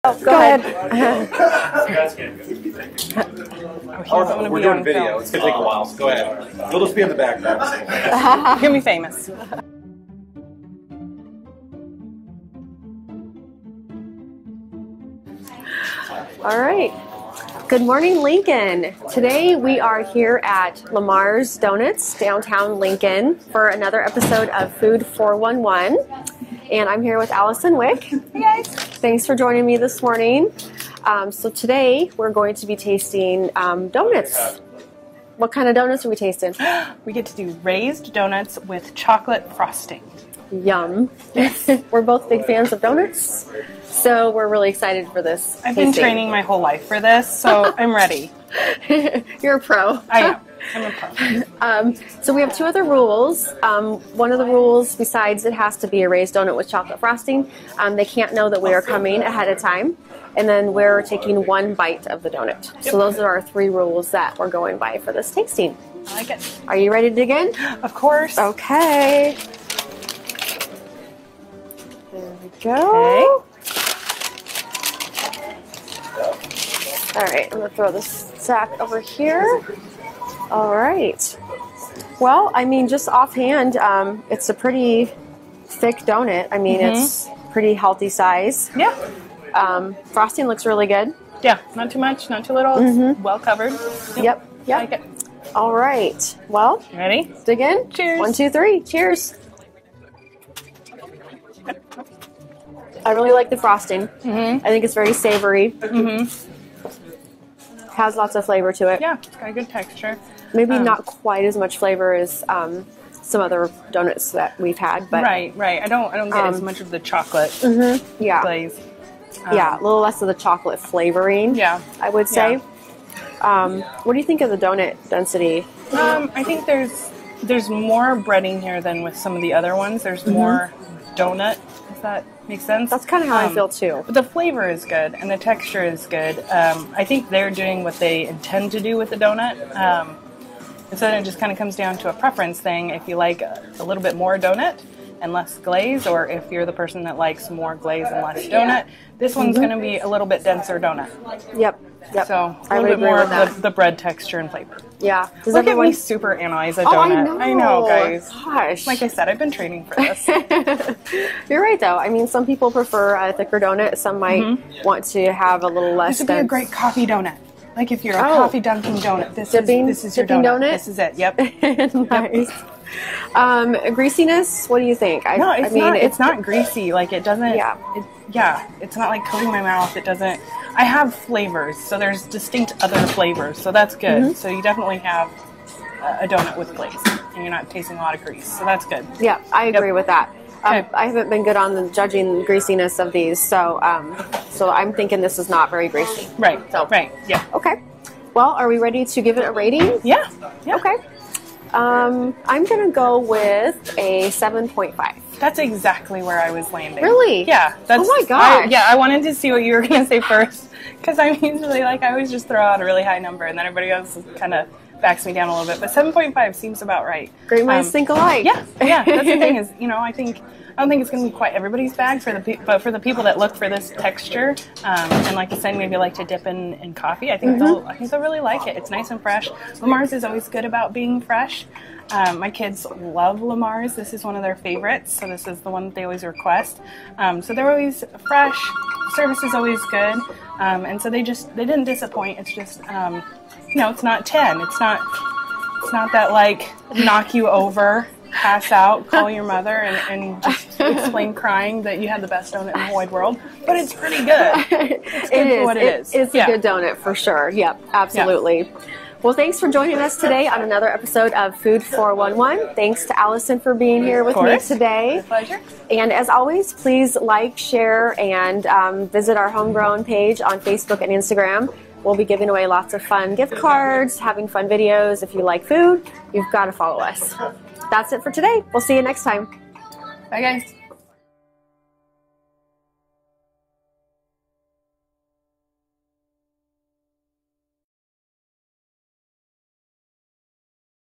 Oh, go ahead. We're doing video. It's going to take a while, so go ahead. You'll just be in the background. You're going to be famous. All right. Good morning, Lincoln. Today we are here at LaMar's Donuts, downtown Lincoln, for another episode of Food 411. And I'm here with Allison Wick. Hey guys. Thanks for joining me this morning. So today we're going to be tasting donuts. What kind of donuts are we tasting? We get to do raised donuts with chocolate frosting. Yum. Yes. We're both big fans of donuts, so we're really excited for this. I've been training my whole life for this, so I'm ready. You're a pro. I am. I'm a pro. So we have two other rules. One of the rules, besides it has to be a raised donut with chocolate frosting, they can't know that we are coming ahead of time. And then we're taking one bite of the donut. Yep. So those are our three rules that we're going by for this tasting. I like it. Are you ready to dig in? Of course. Okay. There we go. Okay. All right, I'm going to throw this sack over here. All right. Well, I mean, just offhand, it's a pretty thick donut. I mean, it's pretty healthy size. Yeah. Frosting looks really good. Yeah, not too much, not too little. It's well covered. Yep. I like it. All right. Well, Ready? let's dig in. Cheers. 1, 2, 3. Cheers. I really like the frosting. I think it's very savory. Has lots of flavor to it. Yeah, it's got a good texture. Maybe not quite as much flavor as some other donuts that we've had, but Right. I don't get as much of the chocolate yeah, glaze. yeah, a little less of the chocolate flavoring. Yeah, I would say. What do you think of the donut density? I think there's more breading here than with some of the other ones. There's more donut. Does that make sense? That's kind of how I feel too. But the flavor is good and the texture is good. I think they're doing what they intend to do with the donut. And so then it just kind of comes down to a preference thing. If you like a little bit more donut and less glaze, or if you're the person that likes more glaze and less donut, this one's going to be a little bit denser donut. Yep. So a little bit more of the bread texture and flavor. Yeah. Look at me super analyze a donut. I know, guys. Gosh. Like I said, I've been training for this. You're right, though. I mean, some people prefer a thicker donut. Some might want to have a little less. This would be a great coffee donut. Like if you're a coffee dunking donut, this is your donut. This is it. Yep. Nice. Greasiness. What do you think? It's not greasy. Like it doesn't. Yeah. It's not like coating my mouth. It doesn't. I have flavors, so there's distinct other flavors, so that's good. So you definitely have a donut with glaze, and you're not tasting a lot of grease, so that's good. Yeah, I agree with that. Okay. I haven't been good on the judging the greasiness of these, so I'm thinking this is not very greasy. Right. So, right. Yeah. Okay. Well, are we ready to give it a rating? Yeah. Okay. I'm going to go with a 7.5. That's exactly where I was landing. Really? Yeah. Oh my gosh. I wanted to see what you were going to say first, because I'm usually I always just throw out a really high number, and then everybody else kind of backs me down a little bit. But 7.5 seems about right. Great minds think alike. Yeah. That's the thing is, I don't think it's going to be quite everybody's bag, but for the people that look for this texture and like to say maybe like to dip in coffee, I think they'll really like it. It's nice and fresh. LaMar's is always good about being fresh. My kids love LaMar's. This is one of their favorites, so this is the one that they always request. So they're always fresh. Service is always good, and so they didn't disappoint. It's just it's not 10. It's not that like knock you over, pass out, call your mother, and just explain crying that you had the best donut in the whole wide world. But it's pretty good. It's good for what it is. It's a good donut for sure. Yep, absolutely. Yeah. Well, thanks for joining us today on another episode of Food 411. Thanks to Allison for being here with me today. My pleasure. And as always, please like, share, and visit our Homegrown page on Facebook and Instagram. We'll be giving away lots of fun gift cards, having fun videos. If you like food, you've got to follow us. That's it for today. We'll see you next time. Bye, guys.